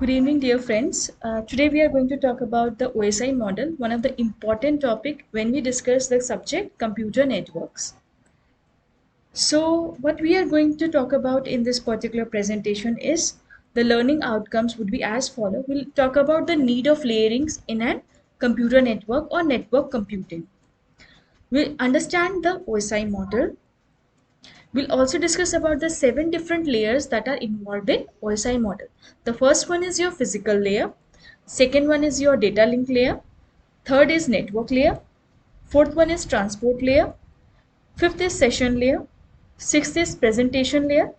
Good evening, dear friends. Today we are going to talk about the OSI model, one of the important topic when we discuss the subject computer networks. So what we are going to talk about in this particular presentation is the learning outcomes would be as follow. We'll talk about the need of layerings in a computer network or network computing. We'll understand the OSI model. We'll also discuss about the 7 different layers that are involved in OSI model. The first one is your physical layer. Second one is your data link layer. Third is network layer. Fourth one is transport layer. Fifth is session layer. Sixth is presentation layer.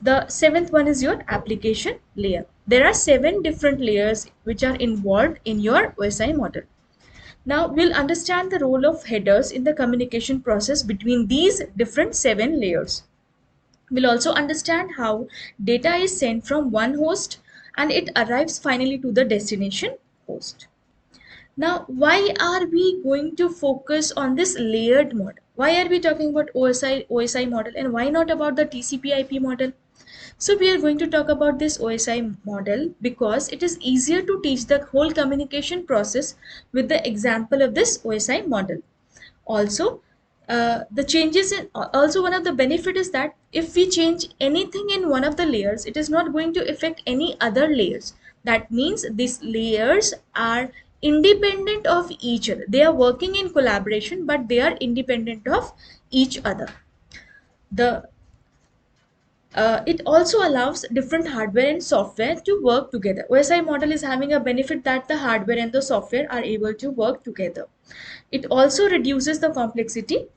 The seventh one is your application layer. There are 7 different layers which are involved in your OSI model. Now we'll understand the role of headers in the communication process between these different 7 layers. We'll also understand how data is sent from one host and it arrives finally to the destination host. Now, why are we going to focus on this layered model? Why are we talking about OSI model and why not about the TCP/IP model? So we are going to talk about this OSI model because it is easier to teach the whole communication process with the example of this OSI model. Also, the changes in also one of the benefit is that if we change anything in one of the layers, it is not going to affect any other layers. That means these layers are independent of each other. They are working in collaboration, but they are independent of each other. The it also allows different hardware and software to work together. OSI model is having a benefit that the hardware and the software are able to work together. It also reduces the complexity.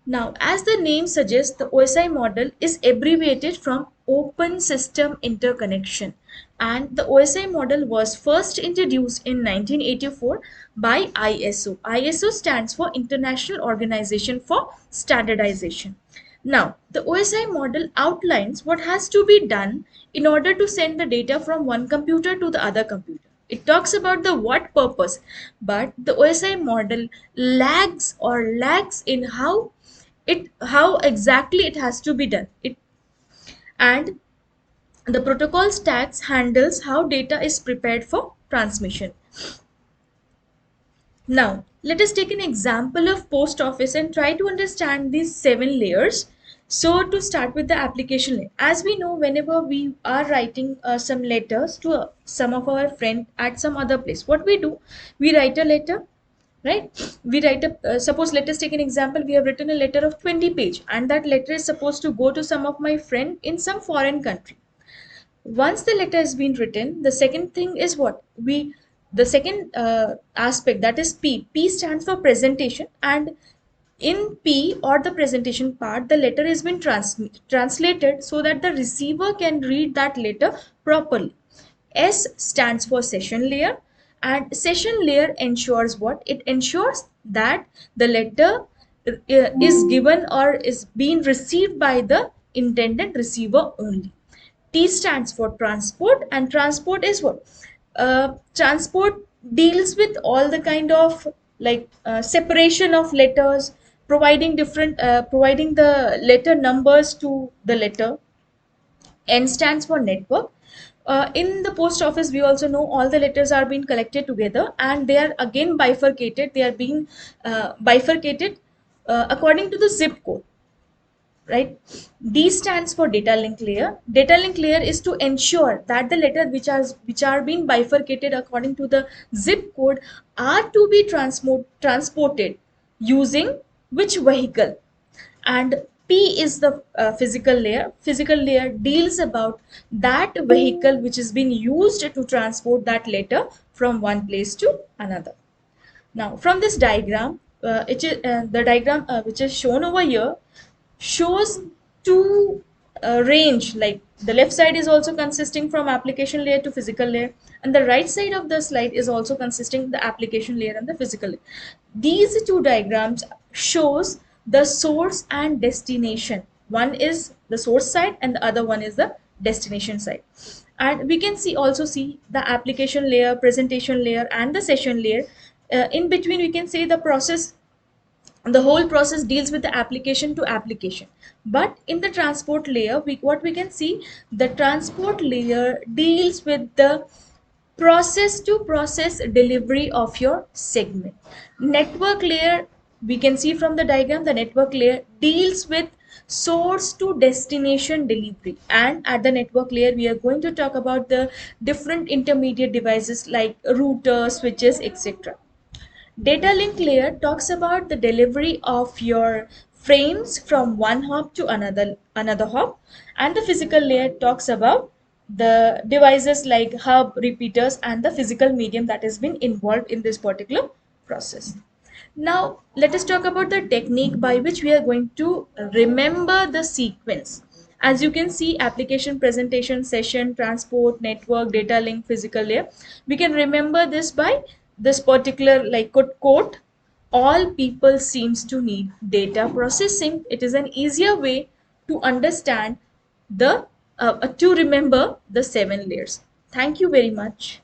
Now, as the name suggests, the OSI model is abbreviated from Open System Interconnection, and the OSI model was first introduced in 1984 by ISO. ISO stands for International Organization for Standardization. Now, the OSI model outlines what has to be done in order to send the data from one computer to the other computer. It talks about the what purpose, but the OSI model lags in how exactly it has to be done. And the protocol stacks handles how data is prepared for transmission. Now, let us take an example of post office and try to understand these 7 layers. So, to start with the application layer, as we know, whenever we are writing some letters to some of our friend at some other place, what we do, we write a letter, right? We write a suppose let us take an example. We have written a letter of 20 page, and that letter is supposed to go to some of my friend in some foreign country. Once the letter has been written, the second thing is what we the second aspect, that is P stands for presentation, and in P or the presentation part, the letter has been translated so that the receiver can read that letter properly. S stands for session layer, and session layer ensures what? It ensures that the letter is given or is being received by the intended receiver only. T stands for transport, and transport is what? Transport deals with all the kind of separation of letters, providing the letter numbers to the letter. N stands for network. In the post office, we also know all the letters are being collected together and they are again bifurcated. They are being bifurcated according to the zip code, right? D stands for data link layer. Data link layer is to ensure that the letters which are being bifurcated according to the zip code are to be transported using which vehicle. And P is the physical layer. Physical layer deals about that vehicle which is being used to transport that letter from one place to another. Now, from this diagram, the diagram which is shown over here shows two range, like the left side is also consisting from application layer to physical layer, and the right side of the slide is also consisting the application layer and the physical layer. These two diagrams shows the source and destination. One is the source side and the other one is the destination side. And we can see the application layer, presentation layer and the session layer. In between we can see the process the whole process deals with the application to application. But in the transport layer, what we can see, the transport layer deals with the process to process delivery of your segment. Network layer, we can see from the diagram, the network layer deals with source to destination delivery. And at the network layer, we are going to talk about the different intermediate devices like routers, switches, etc. Data link layer talks about the delivery of your frames from one hop to another hop, and the physical layer talks about the devices like hub, repeaters, and the physical medium that has been involved in this particular process. Now, let us talk about the technique by which we are going to remember the sequence. As you can see, application, presentation, session, transport, network, data link, physical layer. We can remember this by this particular like quote, all people seems to need data processing. It is an easier way to understand the to remember the seven layers. Thank you very much.